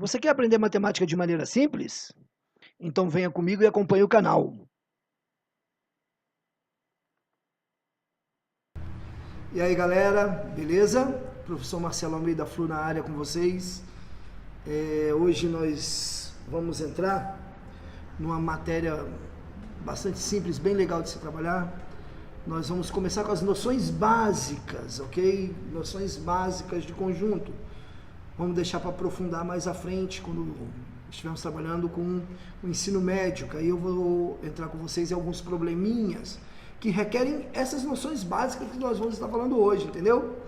Você quer aprender matemática de maneira simples? Então venha comigo e acompanhe o canal. E aí galera, beleza? Professor Marcelo Almeida Flu na área com vocês. Hoje nós vamos entrar numa matéria bastante simples, bem legal de se trabalhar. Nós vamos começar com as noções básicas, ok? Noções básicas de conjunto. Vamos deixar para aprofundar mais à frente, quando estivermos trabalhando com o ensino médio, que aí eu vou entrar com vocês em alguns probleminhas que requerem essas noções básicas que nós vamos estar falando hoje, entendeu?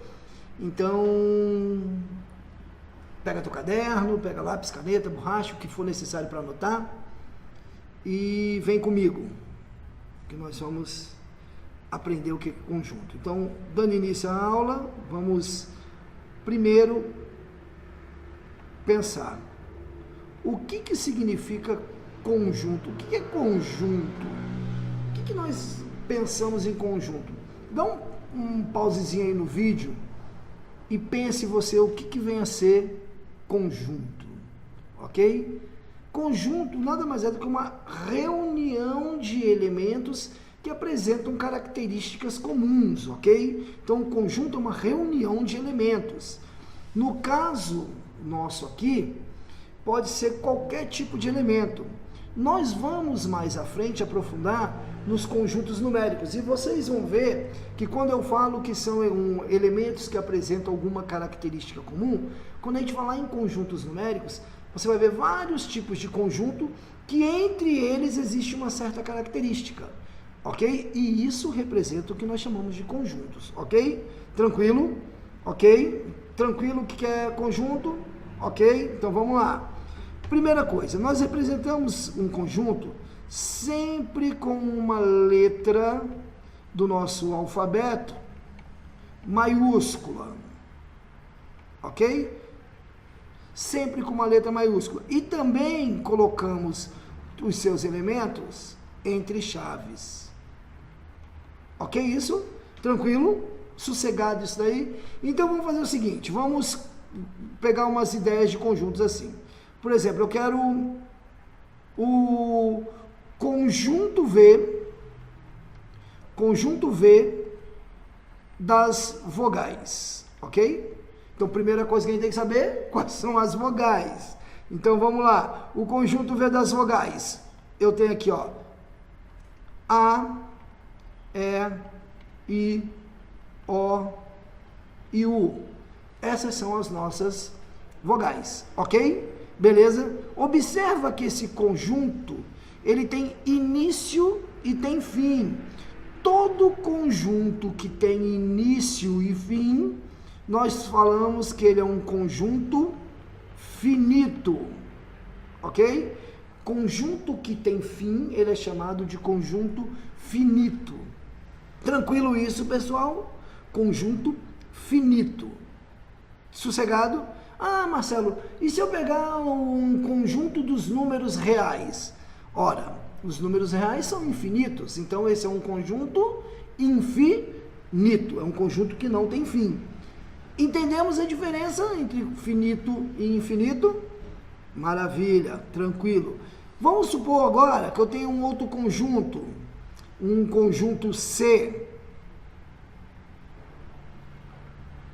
Então, pega teu caderno, pega lápis, caneta, borracha, o que for necessário para anotar e vem comigo, que nós vamos aprender o que é conjunto. Então, dando início à aula, vamos primeiro pensar o que significa conjunto, o que é conjunto, o que nós pensamos em conjunto. Dá um pausezinho aí no vídeo e pense você o que vem a ser conjunto, ok? Conjunto nada mais é do que uma reunião de elementos que apresentam características comuns, ok? Então, o conjunto é uma reunião de elementos. No caso nosso aqui, pode ser qualquer tipo de elemento. Nós vamos mais à frente aprofundar nos conjuntos numéricos e vocês vão ver que quando eu falo que são elementos que apresentam alguma característica comum, quando a gente falar em conjuntos numéricos, você vai ver vários tipos de conjunto que entre eles existe uma certa característica, ok? E isso representa o que nós chamamos de conjuntos, ok? Tranquilo? Ok? Tranquilo o que é conjunto? Ok? Então vamos lá. Primeira coisa, nós representamos um conjunto sempre com uma letra do nosso alfabeto maiúscula. Ok? Sempre com uma letra maiúscula. E também colocamos os seus elementos entre chaves. Ok isso? Tranquilo? Sossegado isso daí? Então vamos fazer o seguinte, vamos pegar umas ideias de conjuntos assim. Por exemplo, eu quero o conjunto V das vogais, ok? Então, primeira coisa que a gente tem que saber, quais são as vogais. Então, vamos lá. O conjunto V das vogais. Eu tenho aqui, ó, A, E, I, O e U. Essas são as nossas vogais, ok? Beleza? Observa que esse conjunto, ele tem início e tem fim. Todo conjunto que tem início e fim, nós falamos que ele é um conjunto finito, ok? Conjunto que tem fim, ele é chamado de conjunto finito. Tranquilo isso, pessoal? Conjunto finito. Sossegado? Ah, Marcelo, e se eu pegar um conjunto dos números reais? Ora, os números reais são infinitos, então esse é um conjunto infinito, é um conjunto que não tem fim. Entendemos a diferença entre finito e infinito? Maravilha, tranquilo. Vamos supor agora que eu tenho um outro conjunto, um conjunto C.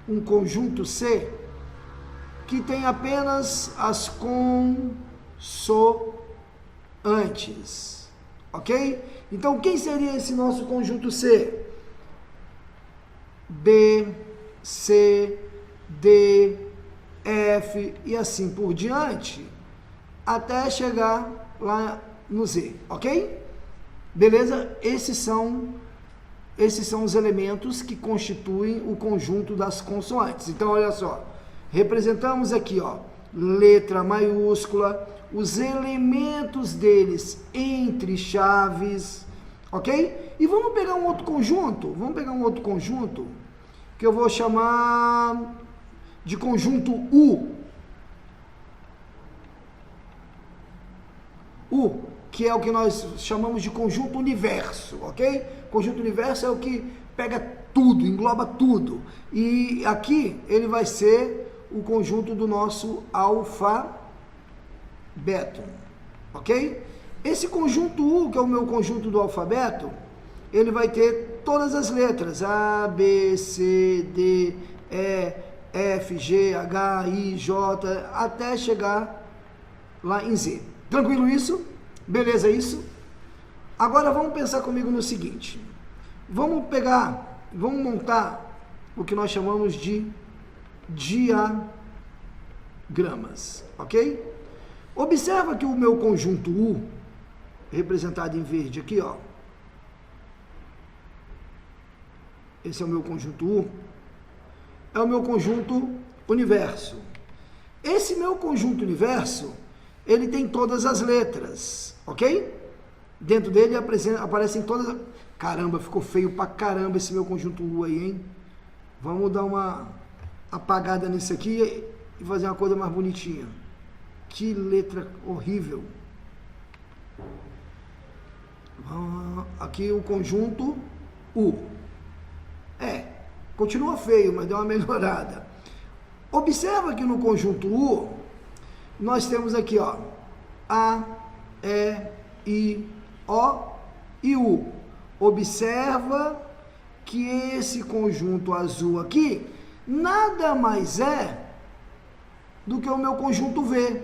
Um conjunto C que tem apenas as consoantes, ok? Então, quem seria esse nosso conjunto C? B, C, D, F e assim por diante, até chegar lá no Z, ok? Beleza? Esses são os elementos que constituem o conjunto das consoantes. Então, olha só, representamos aqui, ó, letra maiúscula, os elementos deles entre chaves, ok? E vamos pegar um outro conjunto, que eu vou chamar de conjunto U. U, que é o que nós chamamos de conjunto universo, ok? Conjunto universo é o que pega tudo, engloba tudo. E aqui ele vai ser o conjunto do nosso alfabeto. beto, ok? Esse conjunto U, que é o meu conjunto do alfabeto, ele vai ter todas as letras, A, B, C, D, E, F, G, H, I, J, até chegar lá em Z. Tranquilo isso? Beleza isso? Agora vamos pensar comigo no seguinte, vamos montar o que nós chamamos de diagramas, ok? Observa que o meu conjunto U, representado em verde aqui, ó, esse é o meu conjunto U, é o meu conjunto universo. Esse meu conjunto universo, ele tem todas as letras, ok? Dentro dele aparecem todas... Caramba, ficou feio pra caramba esse meu conjunto U aí, hein? Vamos dar uma apagada nisso aqui e fazer uma coisa mais bonitinha. Que letra horrível. Aqui o conjunto U. Continua feio, mas deu uma melhorada. Observa que no conjunto U, nós temos aqui, ó, A, E, I, O e U. Observa que esse conjunto azul aqui nada mais é do que o meu conjunto V,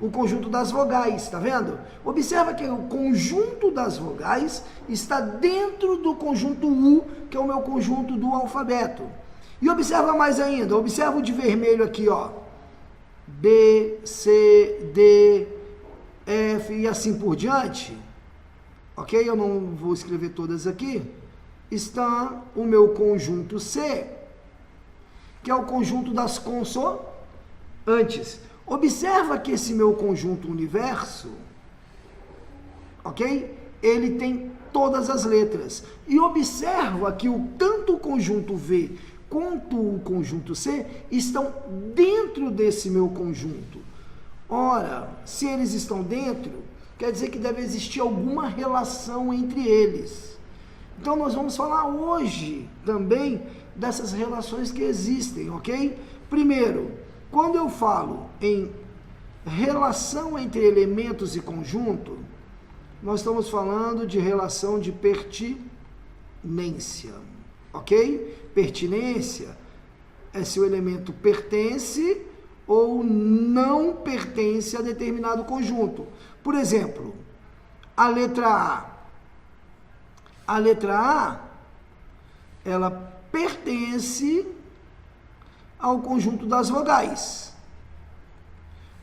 o conjunto das vogais, tá vendo? Observa que o conjunto das vogais está dentro do conjunto U, que é o meu conjunto do alfabeto. E observa mais ainda, observa o de vermelho aqui, ó. B, C, D, F e assim por diante. Ok? Eu não vou escrever todas aqui. Está o meu conjunto C, que é o conjunto das consoantes. Observa que esse meu conjunto universo, ok? Ele tem todas as letras. E observa que tanto o conjunto V quanto o conjunto C estão dentro desse meu conjunto. Ora, se eles estão dentro, quer dizer que deve existir alguma relação entre eles. Então nós vamos falar hoje também dessas relações que existem, ok? Primeiro, quando eu falo em relação entre elementos e conjunto, nós estamos falando de relação de pertinência, ok? Pertinência é se o elemento pertence ou não pertence a determinado conjunto. Por exemplo, a letra A. A letra A, ela pertence ao conjunto das vogais.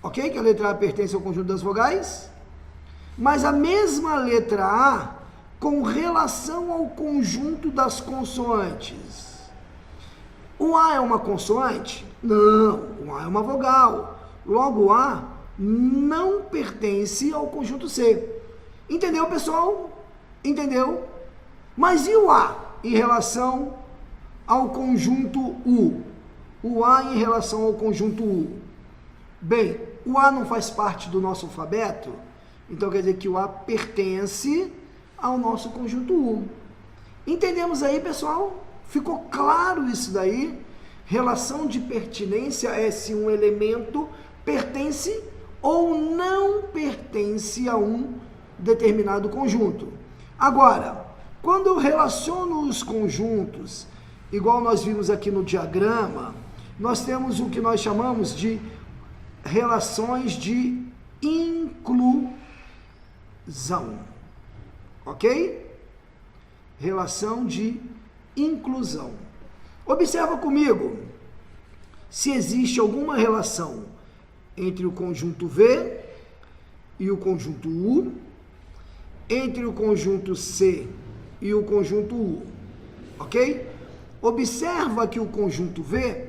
Ok? Que a letra A pertence ao conjunto das vogais. Mas a mesma letra A com relação ao conjunto das consoantes. O A é uma consoante? Não, o A é uma vogal. Logo, o A não pertence ao conjunto C. Entendeu, pessoal? Entendeu? Mas e o A em relação ao conjunto U? O A em relação ao conjunto U? Bem, o A não faz parte do nosso alfabeto, então quer dizer que o A pertence ao nosso conjunto U. Entendemos aí, pessoal? Ficou claro isso daí? Relação de pertinência é se um elemento pertence ou não pertence a um determinado conjunto. Agora, quando eu relaciono os conjuntos, igual nós vimos aqui no diagrama, nós temos o que nós chamamos de relações de inclusão. Ok? Relação de inclusão. Observa comigo se existe alguma relação entre o conjunto V e o conjunto U, entre o conjunto C e o conjunto U, ok? Observa que o conjunto V,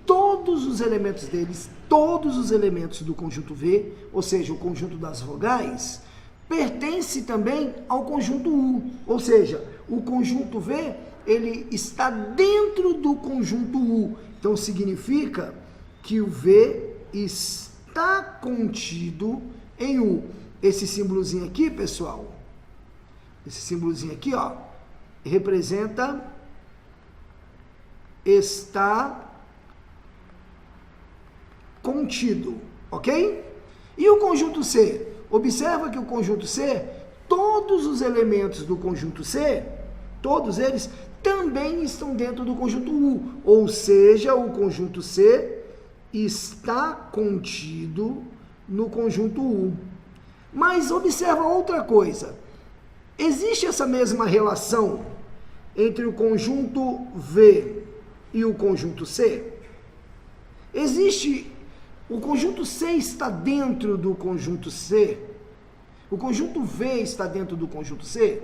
todos os elementos deles, todos os elementos do conjunto V, ou seja, o conjunto das vogais, pertence também ao conjunto U, ou seja, o conjunto V, ele está dentro do conjunto U, então significa que o V está contido em U. Esse símbolozinho aqui, pessoal, esse símbolozinho aqui, ó, representa está contido, ok? E o conjunto C? Observa que o conjunto C, todos os elementos do conjunto C, todos eles também estão dentro do conjunto U. Ou seja, o conjunto C está contido no conjunto U. Mas observa outra coisa. Existe essa mesma relação entre o conjunto V e o conjunto C? Existe... O conjunto C está dentro do conjunto C? O conjunto V está dentro do conjunto C?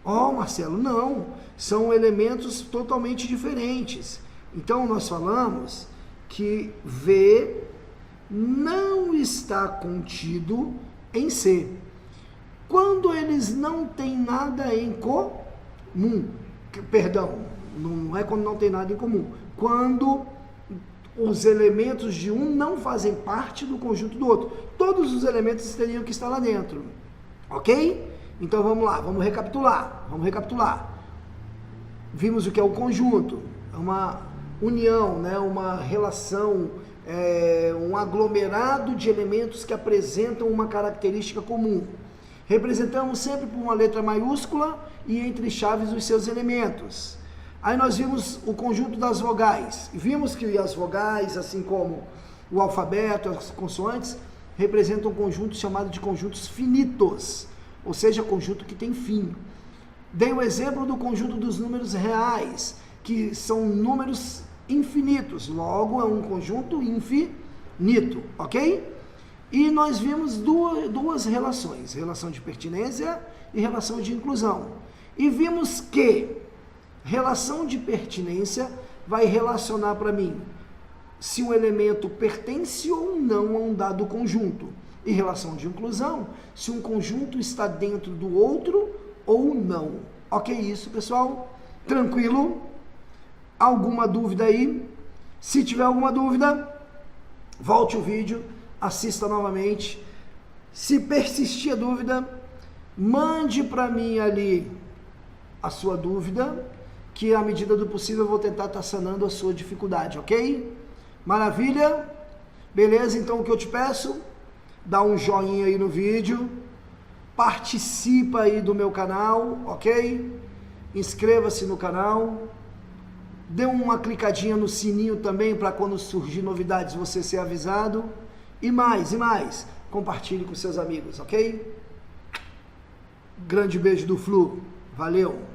Marcelo, não. São elementos totalmente diferentes. Então, nós falamos que V não está contido em C. Quando eles não têm nada em comum. Perdão, não é quando não tem nada em comum. Quando os elementos de um não fazem parte do conjunto do outro. Todos os elementos teriam que estar lá dentro. Ok? Então vamos lá, vamos recapitular. Vimos o que é o conjunto. É uma união, né? Uma relação, um aglomerado de elementos que apresentam uma característica comum. Representamos sempre por uma letra maiúscula e entre chaves os seus elementos. Aí nós vimos o conjunto das vogais. Vimos que as vogais, assim como o alfabeto, as consoantes, representam um conjunto chamado de conjuntos finitos, ou seja, conjunto que tem fim. Dei o exemplo do conjunto dos números reais, que são números infinitos, logo é um conjunto infinito, ok? E nós vimos duas relações, relação de pertinência e relação de inclusão. E vimos que relação de pertinência vai relacionar para mim se um elemento pertence ou não a um dado conjunto. E relação de inclusão, se um conjunto está dentro do outro ou não. Ok isso, pessoal? Tranquilo? Alguma dúvida aí? Se tiver alguma dúvida, volte o vídeo, assista novamente. Se persistir a dúvida, mande para mim ali a sua dúvida, que à medida do possível eu vou tentar estar sanando a sua dificuldade, ok? Maravilha? Beleza? Então o que eu te peço, dá um joinha aí no vídeo, participa aí do meu canal, ok? Inscreva-se no canal, dê uma clicadinha no sininho também para quando surgir novidades você ser avisado, e mais, compartilhe com seus amigos, ok? Grande beijo do Flu, valeu!